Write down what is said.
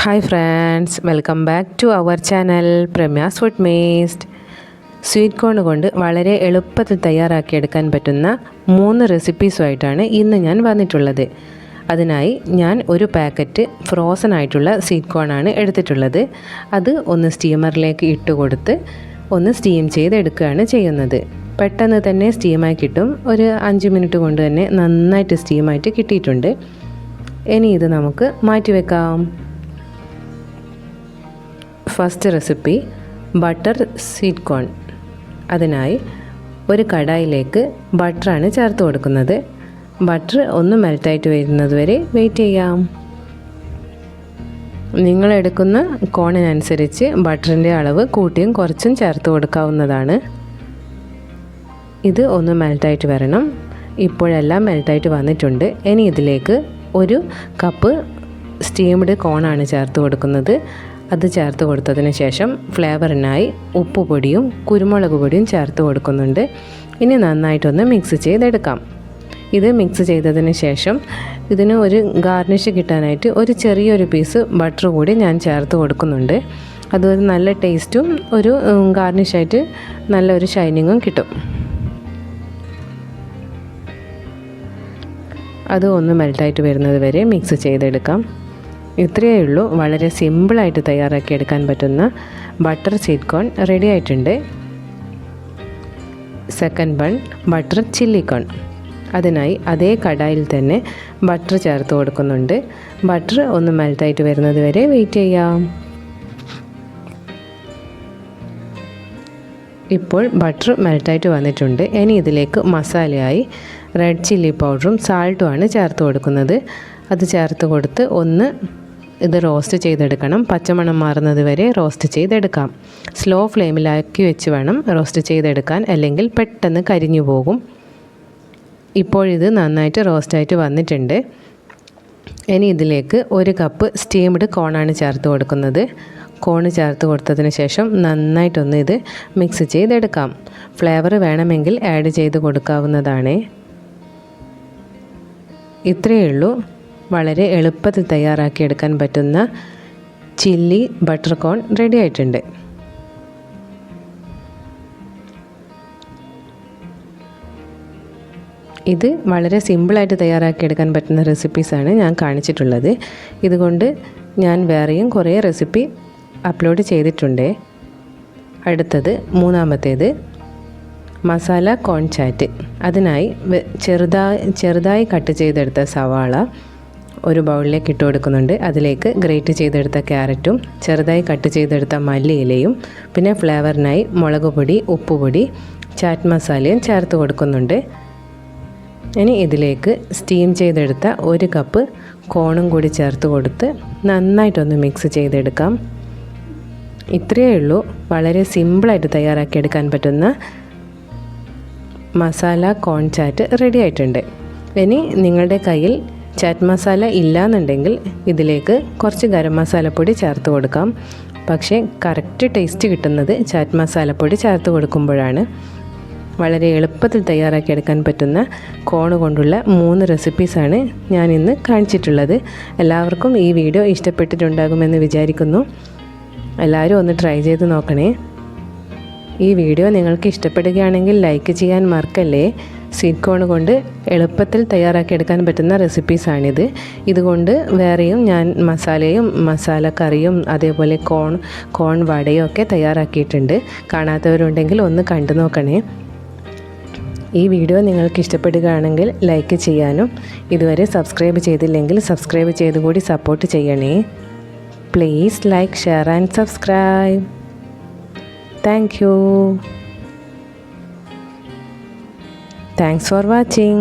Hi friends, welcome back to our channel പ്രമ്യാസ് food മേസ്റ്റ്. Sweet corn കൊണ്ട് വളരെ എളുപ്പത്തിൽ തയ്യാറാക്കിയെടുക്കാൻ പറ്റുന്ന 3 റെസിപ്പീസുമായിട്ടാണ് ഇന്ന് ഞാൻ വന്നിട്ടുള്ളത്. അതിനായി ഞാൻ ഒരു പാക്കറ്റ് ഫ്രോസൺ ആയിട്ടുള്ള സ്വീറ്റ് കോണാണ് എടുത്തിട്ടുള്ളത്. അത് ഒന്ന് സ്റ്റീമറിലേക്ക് ഇട്ട് കൊടുത്ത് ഒന്ന് സ്റ്റീം ചെയ്തെടുക്കുകയാണ് ചെയ്യുന്നത്. പെട്ടെന്ന് തന്നെ സ്റ്റീമായി കിട്ടും. ഒരു 5 മിനിറ്റ് കൊണ്ട് തന്നെ നന്നായിട്ട് സ്റ്റീമായിട്ട് കിട്ടിയിട്ടുണ്ട്. ഇനി ഇത് നമുക്ക് മാറ്റി വെക്കാം. First recipe butter sweet corn. അതിനായി ഒരു കടായിലേക്ക് ബട്ടറാണ് ചേർത്ത് കൊടുക്കുന്നത്. ബട്ടർ ഒന്ന് മെൽറ്റായിട്ട് വരുന്നത് വരെ വെയിറ്റ് ചെയ്യാം. നിങ്ങളെടുക്കുന്ന കോണിനനുസരിച്ച് ബട്ടറിൻ്റെ അളവ് കൂട്ടിയും കുറച്ചും ചേർത്ത് കൊടുക്കാവുന്നതാണ്. ഇത് ഒന്ന് മെൽറ്റായിട്ട് വരണം. ഇപ്പോഴെല്ലാം മെൽറ്റായിട്ട് വന്നിട്ടുണ്ട്. ഇനി ഇതിലേക്ക് 1 കപ്പ് സ്റ്റീംഡ് കോണാണ് ചേർത്ത് കൊടുക്കുന്നത്. അത് ചേർത്ത് കൊടുത്തതിന് ശേഷം ഫ്ലേവറിനായി ഉപ്പുപൊടിയും കുരുമുളക് പൊടിയും ചേർത്ത് കൊടുക്കുന്നുണ്ട്. ഇനി നന്നായിട്ടൊന്ന് മിക്സ് ചെയ്തെടുക്കാം. ഇത് മിക്സ് ചെയ്തതിന് ശേഷം ഇതിന് ഒരു ഗാർണിഷ് കിട്ടാനായിട്ട് ഒരു ചെറിയൊരു പീസ് ബട്ടർ കൂടി ഞാൻ ചേർത്ത് കൊടുക്കുന്നുണ്ട്. അതൊരു നല്ല ടേസ്റ്റും ഒരു ഗാർണിഷായിട്ട് നല്ലൊരു ഷൈനിങ്ങും കിട്ടും. അത് ഒന്ന് മെൽറ്റായിട്ട് വരുന്നത് വരെ മിക്സ് ചെയ്തെടുക്കാം. ഇത്രയേ ഉള്ളൂ. വളരെ സിമ്പിളായിട്ട് തയ്യാറാക്കിയെടുക്കാൻ പറ്റുന്ന ബട്ടർ സ്വീറ്റ് കോൺ റെഡി ആയിട്ടുണ്ട്. സെക്കൻഡ് വൺ ബട്ടർ ചില്ലി കോൺ. അതിനായി അതേ കടായിൽ തന്നെ ബട്ടർ ചേർത്ത് കൊടുക്കുന്നുണ്ട്. ബട്ടർ ഒന്ന് മെൽറ്റായിട്ട് വരുന്നത് വരെ വെയിറ്റ് ചെയ്യാം. ഇപ്പോൾ ബട്ടർ മെൽറ്റായിട്ട് വന്നിട്ടുണ്ട്. ഇനി ഇതിലേക്ക് മസാലയായി റെഡ് ചില്ലി പൗഡറും സാൾട്ടുമാണ് ചേർത്ത് കൊടുക്കുന്നത്. അത് ചേർത്ത് കൊടുത്ത് ഒന്ന് ഇത് റോസ്റ്റ് ചെയ്തെടുക്കണം. പച്ചമണം മാറുന്നത് വരെ റോസ്റ്റ് ചെയ്തെടുക്കാം. സ്ലോ ഫ്ലെയിമിലാക്കി വെച്ച് വേണം റോസ്റ്റ് ചെയ്തെടുക്കാൻ, അല്ലെങ്കിൽ പെട്ടെന്ന് കരിഞ്ഞു പോകും. ഇപ്പോഴിത് നന്നായിട്ട് റോസ്റ്റായിട്ട് വന്നിട്ടുണ്ട്. ഇനി ഇതിലേക്ക് 1 കപ്പ് സ്റ്റീംഡ് കോണാണ് ചേർത്ത് കൊടുക്കുന്നത്. കോണ് ചേർത്ത് കൊടുത്തതിന് ശേഷം നന്നായിട്ടൊന്ന് ഇത് മിക്സ് ചെയ്തെടുക്കാം. ഫ്ലേവർ വേണമെങ്കിൽ ആഡ് ചെയ്ത് കൊടുക്കാവുന്നതാണ്. ഇത്രയേ ഉള്ളൂ. വളരെ എളുപ്പത്തിൽ തയ്യാറാക്കിയെടുക്കാൻ പറ്റുന്ന ചില്ലി ബട്ടർ കോൺ റെഡി ആയിട്ടുണ്ട്. ഇത് വളരെ സിമ്പിളായിട്ട് തയ്യാറാക്കിയെടുക്കാൻ പറ്റുന്ന റെസിപ്പീസാണ് ഞാൻ കാണിച്ചിട്ടുള്ളത്. ഇതുകൊണ്ട് ഞാൻ വേറെയും കുറേ റെസിപ്പി അപ്ലോഡ് ചെയ്തിട്ടുണ്ട്. അടുത്തത് മൂന്നാമത്തേത് മസാല കോൺ ചാറ്റ്. അതിനായി ചെറുതായി കട്ട് ചെയ്തെടുത്ത സവാള ഒരു ബൗളിലേക്ക് ഇട്ട് കൊടുക്കുന്നുണ്ട്. അതിലേക്ക് ഗ്രേറ്റ് ചെയ്തെടുത്ത ക്യാരറ്റും ചെറുതായി കട്ട് ചെയ്തെടുത്ത മല്ലിയിലയും പിന്നെ ഫ്ലേവറിനായി മുളക് പൊടി, ഉപ്പുപൊടി, ചാറ്റ് മസാലയും ചേർത്ത് കൊടുക്കുന്നുണ്ട്. ഇനി ഇതിലേക്ക് സ്റ്റീം ചെയ്തെടുത്ത 1 കപ്പ് കോണും കൂടി ചേർത്ത് കൊടുത്ത് നന്നായിട്ടൊന്ന് മിക്സ് ചെയ്തെടുക്കാം. ഇത്രയേ ഉള്ളൂ. വളരെ സിമ്പിളായിട്ട് തയ്യാറാക്കിയെടുക്കാൻ പറ്റുന്ന മസാല കോൺ ചാറ്റ് റെഡി ആയിട്ടുണ്ട്. ഇനി നിങ്ങളുടെ കയ്യിൽ ചാറ്റ് മസാല ഇല്ലയെന്നുണ്ടെങ്കിൽ ഇതിലേക്ക് കുറച്ച് ഗരം മസാലപ്പൊടി ചേർത്ത് കൊടുക്കാം. പക്ഷേ കറക്റ്റ് ടേസ്റ്റ് കിട്ടുന്നത് ചാറ്റ് മസാലപ്പൊടി ചേർത്ത് കൊടുക്കുമ്പോഴാണ്. വളരെ എളുപ്പത്തിൽ തയ്യാറാക്കിയെടുക്കാൻ പറ്റുന്ന കോൺ കൊണ്ടുള്ള 3 റെസിപ്പീസാണ് ഞാൻ ഇന്ന് കാണിച്ചിട്ടുള്ളത്. എല്ലാവർക്കും ഈ വീഡിയോ ഇഷ്ടപ്പെട്ടിട്ടുണ്ടാകുമെന്ന് വിചാരിക്കുന്നു. എല്ലാവരും ഒന്ന് ട്രൈ ചെയ്ത് നോക്കണേ. ഈ വീഡിയോ നിങ്ങൾക്ക് ഇഷ്ടപ്പെടുകയാണെങ്കിൽ ലൈക്ക് ചെയ്യാൻ മറക്കല്ലേ. സ്വീറ്റ് കോൺ കൊണ്ട് എളുപ്പത്തിൽ തയ്യാറാക്കിയെടുക്കാൻ പറ്റുന്ന റെസിപ്പീസാണിത്. ഇതുകൊണ്ട് വേറെയും ഞാൻ മസാലക്കറിയും അതേപോലെ കോൺ വടയും ഒക്കെ തയ്യാറാക്കിയിട്ടുണ്ട്. കാണാത്തവരുണ്ടെങ്കിൽ ഒന്ന് കണ്ടു നോക്കണേ. ഈ വീഡിയോ നിങ്ങൾക്ക് ഇഷ്ടപ്പെടുകയാണെങ്കിൽ ലൈക്ക് ചെയ്യാനും ഇതുവരെ സബ്സ്ക്രൈബ് ചെയ്തില്ലെങ്കിൽ സബ്സ്ക്രൈബ് ചെയ്ത് കൂടി സപ്പോർട്ട് ചെയ്യണേ. Please like, share and subscribe. Thank you. Thanks for watching.